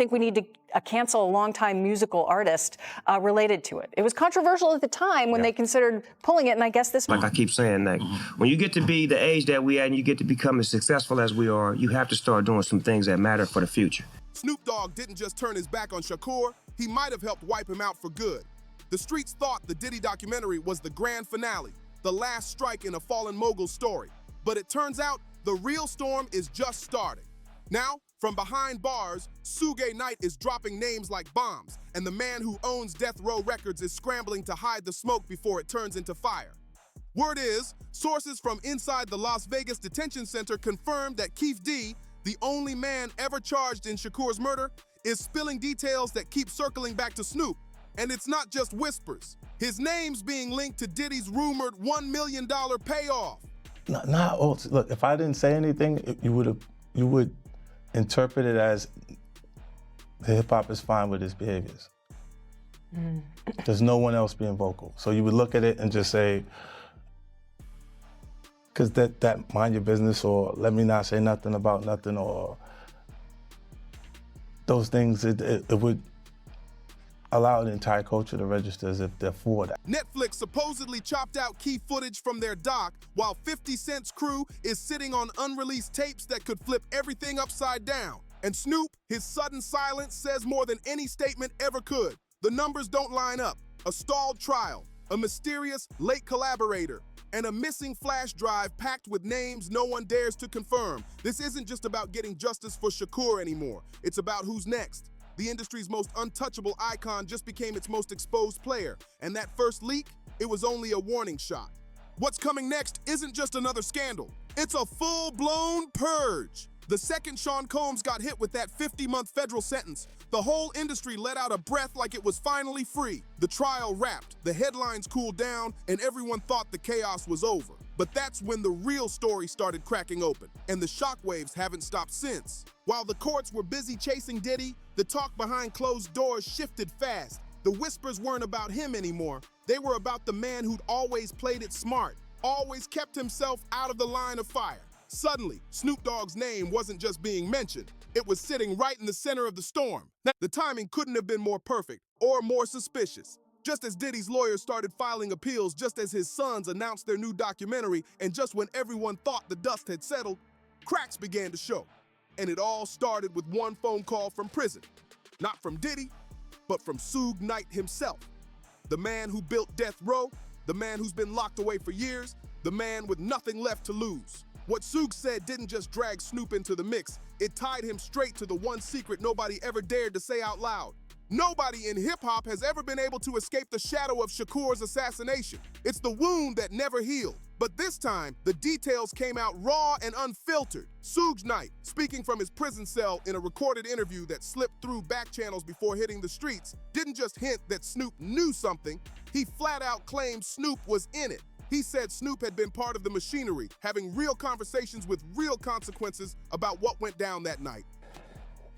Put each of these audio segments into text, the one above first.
think we need to cancel a longtime musical artist related to it. It was controversial at the time when they considered pulling it, and I guess this... Like I keep saying, like, when you get to be the age that we at and you get to become as successful as we are, you have to start doing some things that matter for the future. Snoop Dogg didn't just turn his back on Shakur, he might have helped wipe him out for good. The streets thought the Diddy documentary was the grand finale, the last strike in a fallen mogul story. But it turns out the real storm is just starting. Now, from behind bars, Suge Knight is dropping names like bombs, and the man who owns Death Row Records is scrambling to hide the smoke before it turns into fire. Word is, sources from inside the Las Vegas detention center confirmed that Keith D, the only man ever charged in Shakur's murder, is spilling details that keep circling back to Snoop. And it's not just whispers. His name's being linked to Diddy's rumored $1 million payoff. Not all. Look, if I didn't say anything, you would interpret it as the hip hop is fine with his behaviors. There's no one else being vocal. So you would look at it and just say, because that mind your business, or let me not say nothing about nothing, or those things, it would allow the entire culture to register as if they're for that. Netflix supposedly chopped out key footage from their doc, while 50 Cent's crew is sitting on unreleased tapes that could flip everything upside down. And Snoop, his sudden silence says more than any statement ever could. The numbers don't line up. A stalled trial, a mysterious late collaborator, and a missing flash drive packed with names no one dares to confirm. This isn't just about getting justice for Shakur anymore. It's about who's next. The industry's most untouchable icon just became its most exposed player, and that first leak, it was only a warning shot. What's coming next isn't just another scandal. It's a full-blown purge. The second Sean Combs got hit with that 50-month federal sentence, the whole industry let out a breath like it was finally free. The trial wrapped, the headlines cooled down, and everyone thought the chaos was over. But that's when the real story started cracking open, and the shockwaves haven't stopped since. While the courts were busy chasing Diddy, the talk behind closed doors shifted fast. The whispers weren't about him anymore. They were about the man who'd always played it smart, always kept himself out of the line of fire. Suddenly, Snoop Dogg's name wasn't just being mentioned, it was sitting right in the center of the storm. The timing couldn't have been more perfect or more suspicious. Just as Diddy's lawyers started filing appeals, just as his sons announced their new documentary, and just when everyone thought the dust had settled, cracks began to show. And it all started with one phone call from prison. Not from Diddy, but from Suge Knight himself. The man who built Death Row, the man who's been locked away for years, the man with nothing left to lose. What Suge said didn't just drag Snoop into the mix, it tied him straight to the one secret nobody ever dared to say out loud. Nobody in hip-hop has ever been able to escape the shadow of Shakur's assassination. It's the wound that never healed. But this time, the details came out raw and unfiltered. Suge Knight, speaking from his prison cell in a recorded interview that slipped through back channels before hitting the streets, didn't just hint that Snoop knew something, he flat out claimed Snoop was in it. He said Snoop had been part of the machinery, having real conversations with real consequences about what went down that night.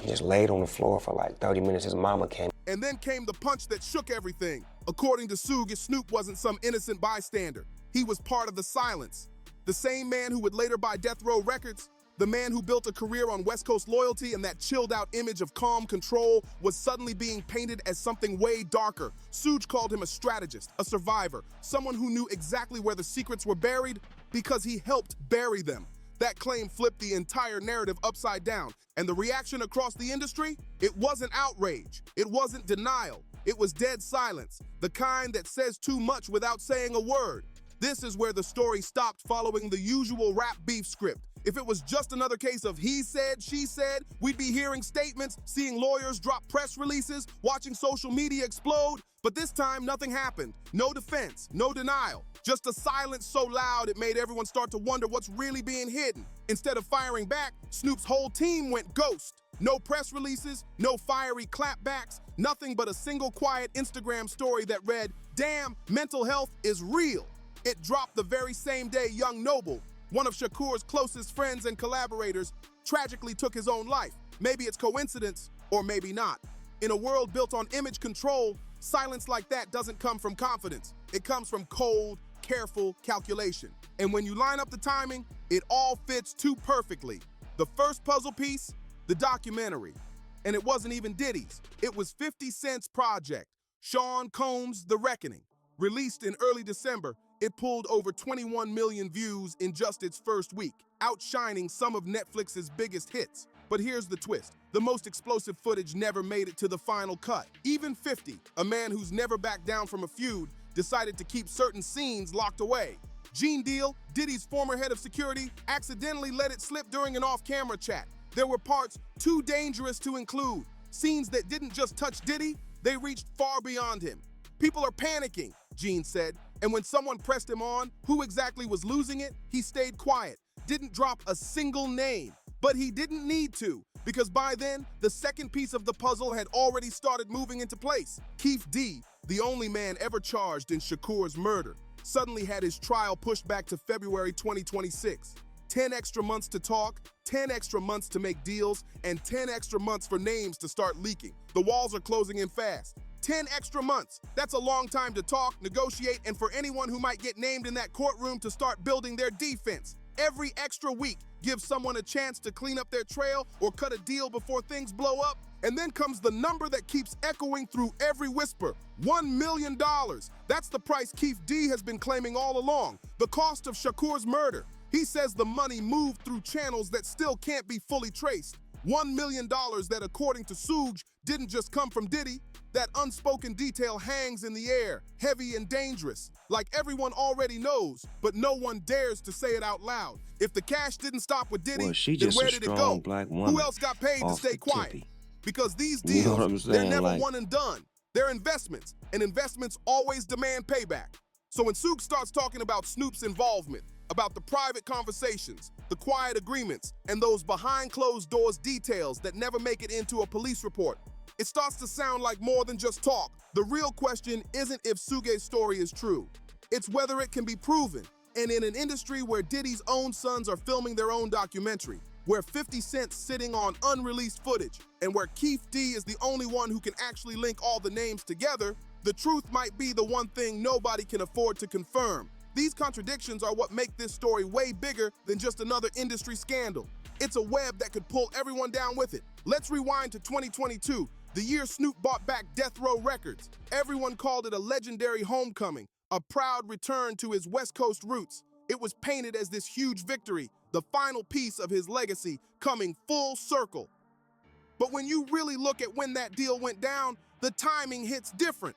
He just laid on the floor for like 30 minutes. His mama came. And then came the punch that shook everything. According to Suge, Snoop wasn't some innocent bystander. He was part of the silence. The same man who would later buy Death Row Records, the man who built a career on West Coast loyalty and that chilled-out image of calm control was suddenly being painted as something way darker. Suge called him a strategist, a survivor, someone who knew exactly where the secrets were buried because he helped bury them. That claim flipped the entire narrative upside down, and the reaction across the industry? It wasn't outrage, it wasn't denial, it was dead silence, the kind that says too much without saying a word. This is where the story stopped following the usual rap beef script. If it was just another case of he said, she said, we'd be hearing statements, seeing lawyers drop press releases, watching social media explode. But this time, nothing happened. No defense, no denial. Just a silence so loud it made everyone start to wonder what's really being hidden. Instead of firing back, Snoop's whole team went ghost. No press releases, no fiery clapbacks, nothing but a single quiet Instagram story that read, "Damn, mental health is real." It dropped the very same day Young Noble, one of Shakur's closest friends and collaborators, tragically took his own life. Maybe it's coincidence, or maybe not. In a world built on image control, silence like that doesn't come from confidence. It comes from cold, careful calculation. And when you line up the timing, it all fits too perfectly. The first puzzle piece, the documentary. And it wasn't even Diddy's. It was 50 Cent's project, Sean Combs' The Reckoning. Released in early December, it pulled over 21 million views in just its first week, outshining some of Netflix's biggest hits. But here's the twist. The most explosive footage never made it to the final cut. Even 50, a man who's never backed down from a feud, decided to keep certain scenes locked away. Gene Deal, Diddy's former head of security, accidentally let it slip during an off-camera chat. There were parts too dangerous to include. Scenes that didn't just touch Diddy, they reached far beyond him. People are panicking, Gene said, and when someone pressed him on who exactly was losing it, he stayed quiet, didn't drop a single name. But he didn't need to, because by then, the second piece of the puzzle had already started moving into place. Keith D, the only man ever charged in Shakur's murder, suddenly had his trial pushed back to February 2026. 10 extra months to talk, 10 extra months to make deals, and 10 extra months for names to start leaking. The walls are closing in fast. 10 extra months. That's a long time to talk, negotiate, and for anyone who might get named in that courtroom to start building their defense. Every extra week gives someone a chance to clean up their trail or cut a deal before things blow up. And then comes the number that keeps echoing through every whisper, $1 million. That's the price Keith D has been claiming all along, the cost of Shakur's murder. He says the money moved through channels that still can't be fully traced. $1 million that, according to Suge, didn't just come from Diddy. That unspoken detail hangs in the air, heavy and dangerous, like everyone already knows, but no one dares to say it out loud. If the cash didn't stop with Diddy, then where did it go? Who else got paid to stay quiet? Because these deals, they're never one and done. They're investments, and investments always demand payback. So when Suge starts talking about Snoop's involvement, about the private conversations, the quiet agreements, and those behind closed doors details that never make it into a police report, it starts to sound like more than just talk. The real question isn't if Suge's story is true. It's whether it can be proven. And in an industry where Diddy's own sons are filming their own documentary, where 50 Cent's sitting on unreleased footage, and where Keith D is the only one who can actually link all the names together, the truth might be the one thing nobody can afford to confirm. These contradictions are what make this story way bigger than just another industry scandal. It's a web that could pull everyone down with it. Let's rewind to 2022, the year Snoop bought back Death Row Records. Everyone called it a legendary homecoming, a proud return to his West Coast roots. It was painted as this huge victory, the final piece of his legacy coming full circle. But when you really look at when that deal went down, the timing hits different.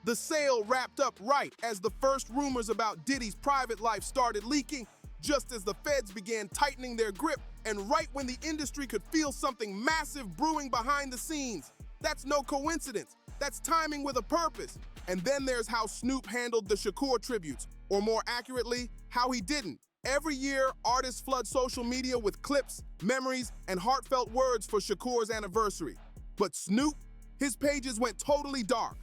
The sale wrapped up right as the first rumors about Diddy's private life started leaking, just as the feds began tightening their grip, and right when the industry could feel something massive brewing behind the scenes. That's no coincidence. That's timing with a purpose. And then there's how Snoop handled the Shakur tributes, or more accurately, how he didn't. Every year, artists flood social media with clips, memories, and heartfelt words for Shakur's anniversary. But Snoop, his pages went totally dark.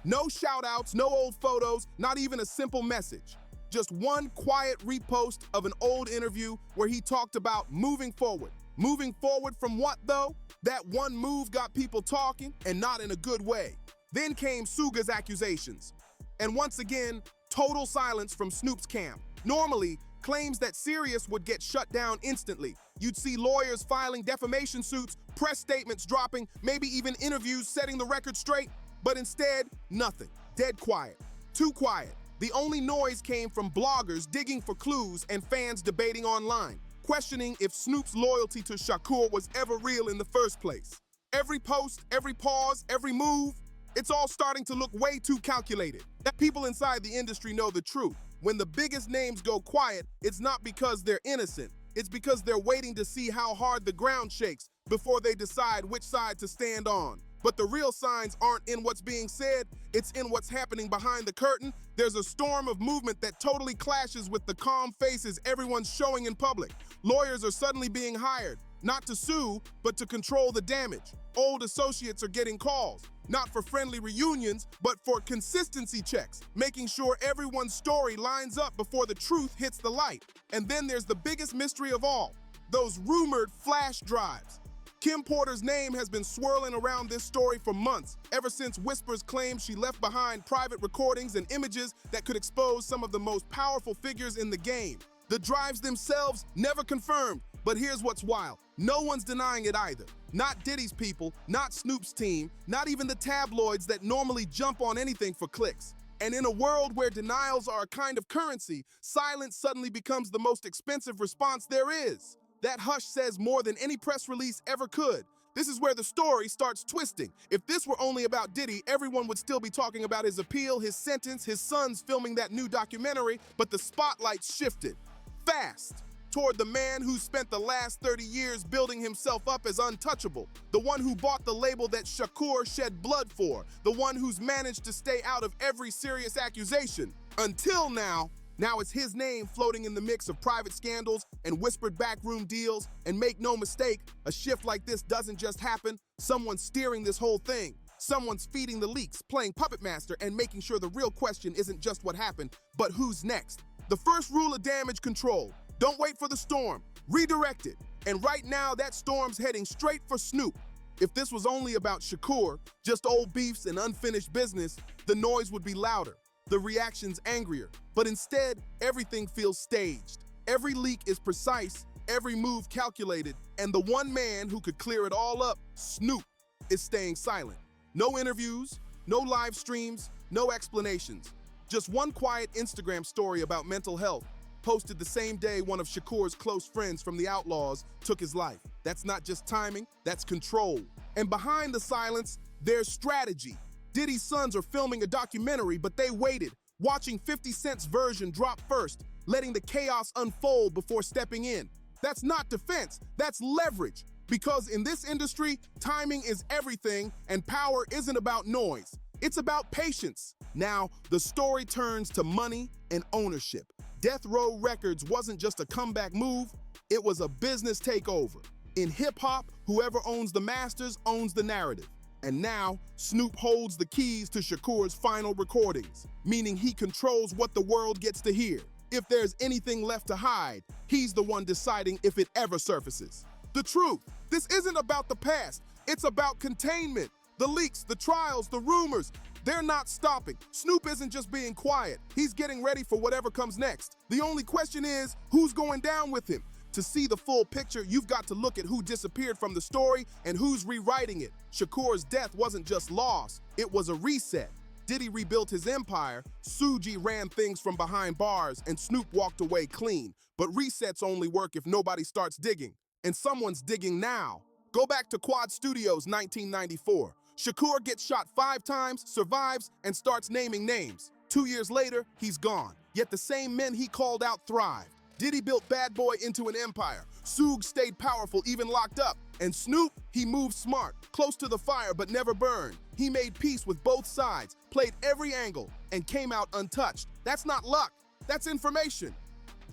No shout-outs, no old photos, not even a simple message. Just one quiet repost of an old interview where he talked about moving forward. Moving forward from what, though? That one move got people talking, and not in a good way. Then came Suga's accusations. And once again, total silence from Snoop's camp. Normally, claims that Sirius would get shut down instantly. You'd see lawyers filing defamation suits, press statements dropping, maybe even interviews setting the record straight. But instead, nothing. Dead quiet. Too quiet. The only noise came from bloggers digging for clues and fans debating online, questioning if Snoop's loyalty to Shakur was ever real in the first place. Every post, every pause, every move, it's all starting to look way too calculated. That people inside the industry know the truth. When the biggest names go quiet, it's not because they're innocent. It's because they're waiting to see how hard the ground shakes before they decide which side to stand on. But the real signs aren't in what's being said, it's in what's happening behind the curtain. There's a storm of movement that totally clashes with the calm faces everyone's showing in public. Lawyers are suddenly being hired, not to sue, but to control the damage. Old associates are getting calls, not for friendly reunions, but for consistency checks, making sure everyone's story lines up before the truth hits the light. And then there's the biggest mystery of all, those rumored flash drives. Kim Porter's name has been swirling around this story for months, ever since whispers claimed she left behind private recordings and images that could expose some of the most powerful figures in the game. The drives themselves never confirmed, But here's what's wild. No one's denying it either. Not Diddy's people, not Snoop's team, not even the tabloids that normally jump on anything for clicks. And in a world where denials are a kind of currency, silence suddenly becomes the most expensive response there is. That hush says more than any press release ever could. This is where the story starts twisting. If this were only about Diddy, everyone would still be talking about his appeal, his sentence, his sons filming that new documentary, but the spotlight shifted fast toward the man who spent the last 30 years building himself up as untouchable, the one who bought the label that Shakur shed blood for, the one who's managed to stay out of every serious accusation. Until now it's his name floating in the mix of private scandals and whispered backroom deals. And make no mistake, a shift like this doesn't just happen. Someone's steering this whole thing. Someone's feeding the leaks, playing puppet master, and making sure the real question isn't just what happened, but who's next. The first rule of damage control: don't wait for the storm, redirect it. And right now, that storm's heading straight for Snoop. If this was only about Shakur, just old beefs and unfinished business, the noise would be louder, the reactions angrier. But instead, everything feels staged. Every leak is precise, every move calculated, and the one man who could clear it all up, Snoop, is staying silent. No interviews, no live streams, no explanations. Just one quiet Instagram story about mental health, posted the same day one of Shakur's close friends from the Outlaws took his life. That's not just timing, that's control. And behind the silence, there's strategy. Diddy's sons are filming a documentary, but they waited, watching 50 Cent's version drop first, letting the chaos unfold before stepping in. That's not defense, that's leverage. Because in this industry, timing is everything, and power isn't about noise. It's about patience. Now, the story turns to money and ownership. Death Row Records wasn't just a comeback move, it was a business takeover. In hip-hop, whoever owns the masters owns the narrative. And now, Snoop holds the keys to Shakur's final recordings, meaning he controls what the world gets to hear. If there's anything left to hide, he's the one deciding if it ever surfaces. The truth, this isn't about the past, it's about containment. The leaks, the trials, the rumors, they're not stopping. Snoop isn't just being quiet, he's getting ready for whatever comes next. The only question is, who's going down with him? To see the full picture, you've got to look at who disappeared from the story and who's rewriting it. Shakur's death wasn't just loss, it was a reset. Diddy rebuilt his empire, Suji ran things from behind bars, and Snoop walked away clean. But resets only work if nobody starts digging. And someone's digging now. Go back to Quad Studios 1994. Shakur gets shot 5 times, survives, and starts naming names. 2 years later, he's gone. Yet the same men he called out thrived. Diddy built Bad Boy into an empire. Soog stayed powerful, even locked up. And Snoop, he moved smart, close to the fire but never burned. He made peace with both sides, played every angle, and came out untouched. That's not luck, that's information.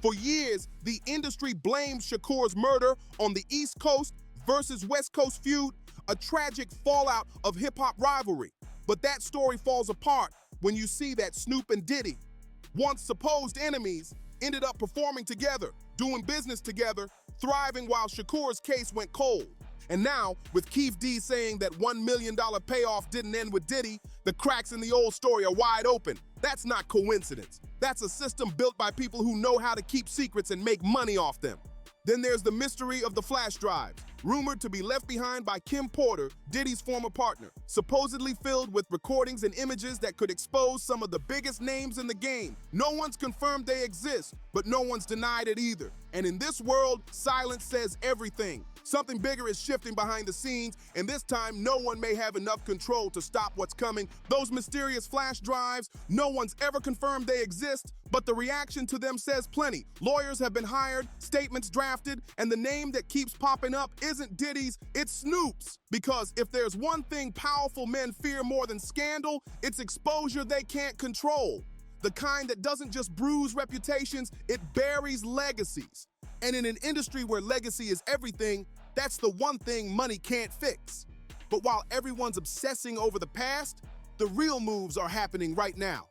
For years, the industry blamed Shakur's murder on the East Coast versus West Coast feud, a tragic fallout of hip-hop rivalry. But that story falls apart when you see that Snoop and Diddy, once supposed enemies, ended up performing together, doing business together, thriving while Shakur's case went cold. And now, with Keith D saying that $1 million payoff didn't end with Diddy, the cracks in the old story are wide open. That's not coincidence. That's a system built by people who know how to keep secrets and make money off them. Then there's the mystery of the flash drives, rumored to be left behind by Kim Porter, Diddy's former partner, supposedly filled with recordings and images that could expose some of the biggest names in the game. No one's confirmed they exist, but no one's denied it either. And in this world, silence says everything. Something bigger is shifting behind the scenes, and this time no one may have enough control to stop what's coming. Those mysterious flash drives, no one's ever confirmed they exist, but the reaction to them says plenty. Lawyers have been hired, statements drafted, and the name that keeps popping up isn't Diddy's, it's Snoop's. Because if there's one thing powerful men fear more than scandal, it's exposure they can't control. The kind that doesn't just bruise reputations, it buries legacies. And in an industry where legacy is everything, that's the one thing money can't fix. But while everyone's obsessing over the past, the real moves are happening right now.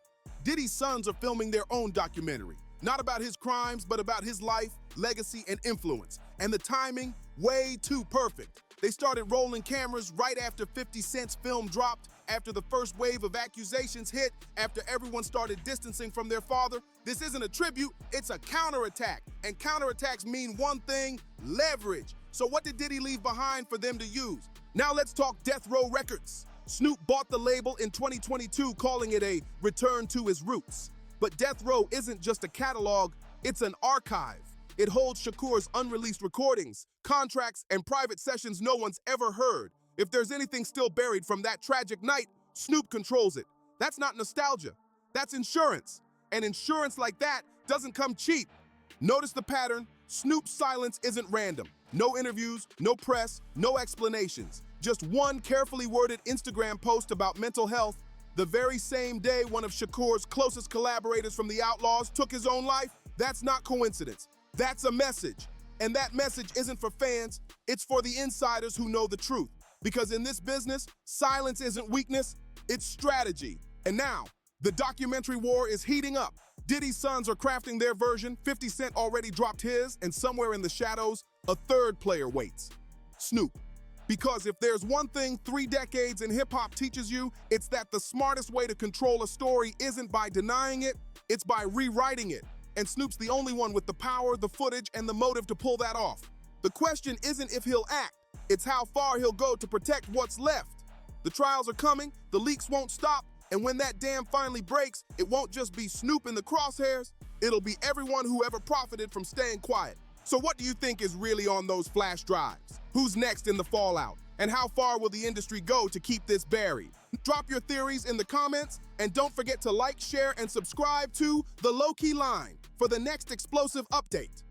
Diddy's sons are filming their own documentary, not about his crimes, but about his life, legacy, and influence. And the timing, way too perfect. They started rolling cameras right after 50 Cent's film dropped, after the first wave of accusations hit, after everyone started distancing from their father. This isn't a tribute, it's a counterattack. And counterattacks mean one thing: leverage. So what did Diddy leave behind for them to use? Now let's talk Death Row Records. Snoop bought the label in 2022, calling it a return to his roots. But Death Row isn't just a catalog, it's an archive. It holds Shakur's unreleased recordings, contracts, and private sessions no one's ever heard. If there's anything still buried from that tragic night, Snoop controls it. That's not nostalgia, that's insurance. And insurance like that doesn't come cheap. Notice the pattern. Snoop's silence isn't random. No interviews, no press, no explanations. Just one carefully worded Instagram post about mental health. The very same day one of Shakur's closest collaborators from the Outlaws took his own life. That's not coincidence. That's a message. And that message isn't for fans, it's for the insiders who know the truth. Because in this business, silence isn't weakness, it's strategy. And now, the documentary war is heating up. Diddy's sons are crafting their version, 50 Cent already dropped his, and somewhere in the shadows, a third player waits: Snoop. Because if there's one thing 3 decades in hip-hop teaches you, it's that the smartest way to control a story isn't by denying it, it's by rewriting it. And Snoop's the only one with the power, the footage, and the motive to pull that off. The question isn't if he'll act, it's how far he'll go to protect what's left. The trials are coming, the leaks won't stop, and when that dam finally breaks, it won't just be Snoop in the crosshairs, it'll be everyone who ever profited from staying quiet. So what do you think is really on those flash drives? Who's next in the fallout? And how far will the industry go to keep this buried? Drop your theories in the comments, and don't forget to like, share, and subscribe to The Low Key Line for the next explosive update.